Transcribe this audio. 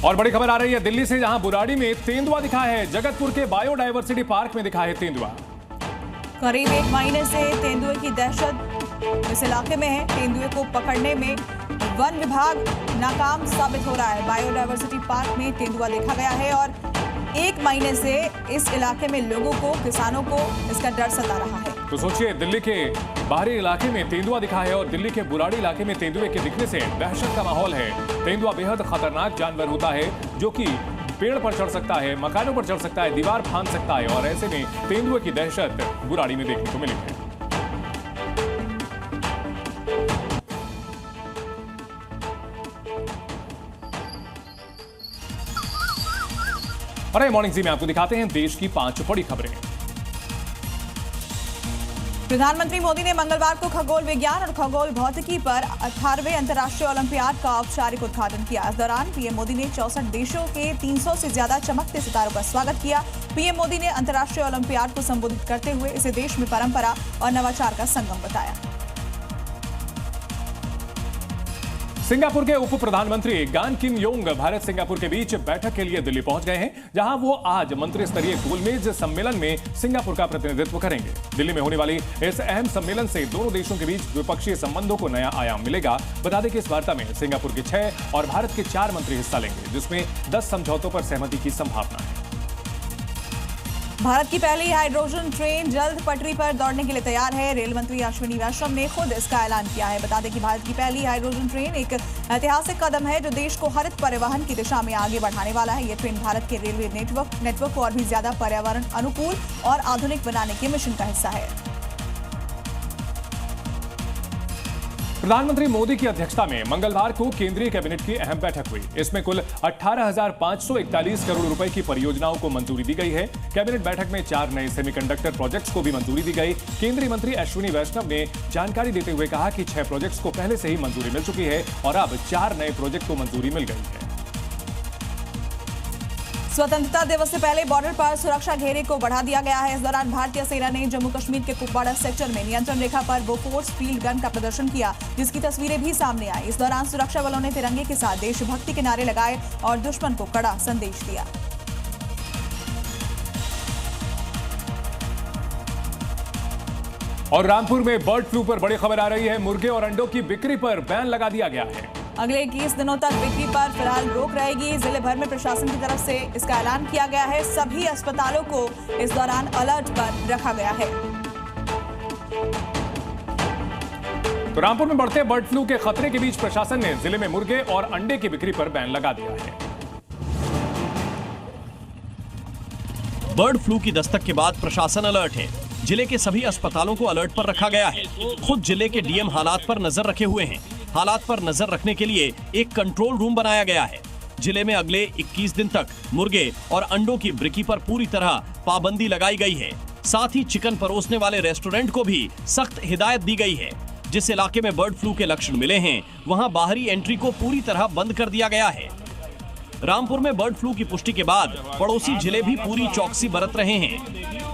और बड़ी खबर आ रही है दिल्ली से, जहां बुराड़ी में तेंदुआ दिखा है। जगतपुर के बायोडायवर्सिटी पार्क में दिखा है तेंदुआ। करीब 1 महीने से तेंदुए की दहशत इस इलाके में है। तेंदुए को पकड़ने में वन विभाग नाकाम साबित हो रहा है। बायोडायवर्सिटी पार्क में तेंदुआ देखा गया है और 1 महीने से इस इलाके में लोगों को, किसानों को इसका डर सता रहा है। तो सोचिए, दिल्ली के बाहरी इलाके में तेंदुआ दिखा है और दिल्ली के बुराड़ी इलाके में तेंदुए के दिखने से दहशत का माहौल है। तेंदुआ बेहद खतरनाक जानवर होता है जो कि पेड़ पर चढ़ सकता है, मकानों पर चढ़ सकता है, दीवार फांद सकता है और ऐसे में तेंदुए की दहशत बुराड़ी में देखने को मिली है। और मॉर्निंग जी में आपको दिखाते हैं देश की 5 बड़ी खबरें। प्रधानमंत्री मोदी ने मंगलवार को खगोल विज्ञान और खगोल भौतिकी पर 18वें अंतर्राष्ट्रीय ओलंपियाड का औपचारिक उद्घाटन किया। इस दौरान पीएम मोदी ने 64 देशों के 300 से ज्यादा चमकते सितारों का स्वागत किया। पीएम मोदी ने अंतर्राष्ट्रीय ओलंपियाड को संबोधित करते हुए इसे देश में परंपरा और नवाचार का संगम बताया। सिंगापुर के उप प्रधानमंत्री गान किम योंग भारत सिंगापुर के बीच बैठक के लिए दिल्ली पहुंच गए हैं, जहां वो आज मंत्री स्तरीय गोलमेज सम्मेलन में सिंगापुर का प्रतिनिधित्व करेंगे। दिल्ली में होने वाली इस अहम सम्मेलन से दोनों देशों के बीच द्विपक्षीय संबंधों को नया आयाम मिलेगा। बता दें कि इस वार्ता में सिंगापुर के 6 और भारत के 4 मंत्री हिस्सा लेंगे, जिसमें 10 समझौतों पर सहमति की संभावना है। भारत की पहली हाइड्रोजन ट्रेन जल्द पटरी पर दौड़ने के लिए तैयार है। रेल मंत्री अश्विनी वैष्णव ने खुद इसका ऐलान किया है। बता दें कि भारत की पहली हाइड्रोजन ट्रेन एक ऐतिहासिक कदम है जो देश को हरित परिवहन की दिशा में आगे बढ़ाने वाला है। ये ट्रेन भारत के रेलवे नेटवर्क को और भी ज्यादा पर्यावरण अनुकूल और आधुनिक बनाने के मिशन का हिस्सा है। प्रधानमंत्री मोदी की अध्यक्षता में मंगलवार को केंद्रीय कैबिनेट की अहम बैठक हुई। इसमें कुल 18,541 करोड़ रुपए की परियोजनाओं को मंजूरी दी गई है। कैबिनेट बैठक में 4 नए सेमीकंडक्टर प्रोजेक्ट्स को भी मंजूरी दी गई। केंद्रीय मंत्री अश्विनी वैष्णव ने जानकारी देते हुए कहा कि 6 प्रोजेक्ट्स को पहले से ही मंजूरी मिल चुकी है और अब 4 नए प्रोजेक्ट को मंजूरी मिल गई है। स्वतंत्रता दिवस से पहले बॉर्डर पर सुरक्षा घेरे को बढ़ा दिया गया है। इस दौरान भारतीय सेना ने जम्मू कश्मीर के कुपवाड़ा सेक्टर में नियंत्रण रेखा पर बोफोर्स फील्ड गन का प्रदर्शन किया, जिसकी तस्वीरें भी सामने आई। इस दौरान सुरक्षा बलों ने तिरंगे के साथ देशभक्ति के नारे लगाए और दुश्मन को कड़ा संदेश दिया। और रामपुर में बर्ड फ्लू पर बड़ी खबर आ रही है। मुर्गे और अंडों की बिक्री पर बैन लगा दिया गया है। अगले 21 दिनों तक बिक्री पर फिलहाल रोक रहेगी। जिले भर में प्रशासन की तरफ से इसका ऐलान किया गया है। सभी अस्पतालों को इस दौरान अलर्ट पर रखा गया है। तो रामपुर में बढ़ते बर्ड फ्लू के खतरे के बीच प्रशासन ने जिले में मुर्गे और अंडे की बिक्री पर बैन लगा दिया है। बर्ड फ्लू की दस्तक के बाद प्रशासन अलर्ट है। जिले के सभी अस्पतालों को अलर्ट पर रखा गया है। खुद जिले के डीएम हालात पर नजर रखे हुए हैं। हालात पर नजर रखने के लिए एक कंट्रोल रूम बनाया गया है। जिले में अगले 21 दिन तक मुर्गे और अंडों की बिक्री पर पूरी तरह पाबंदी लगाई गई है। साथ ही चिकन परोसने वाले रेस्टोरेंट को भी सख्त हिदायत दी गई है। जिस इलाके में बर्ड फ्लू के लक्षण मिले हैं, वहां बाहरी एंट्री को पूरी तरह बंद कर दिया गया है। रामपुर में बर्ड फ्लू की पुष्टि के बाद पड़ोसी जिले भी पूरी चौकसी बरत रहे हैं।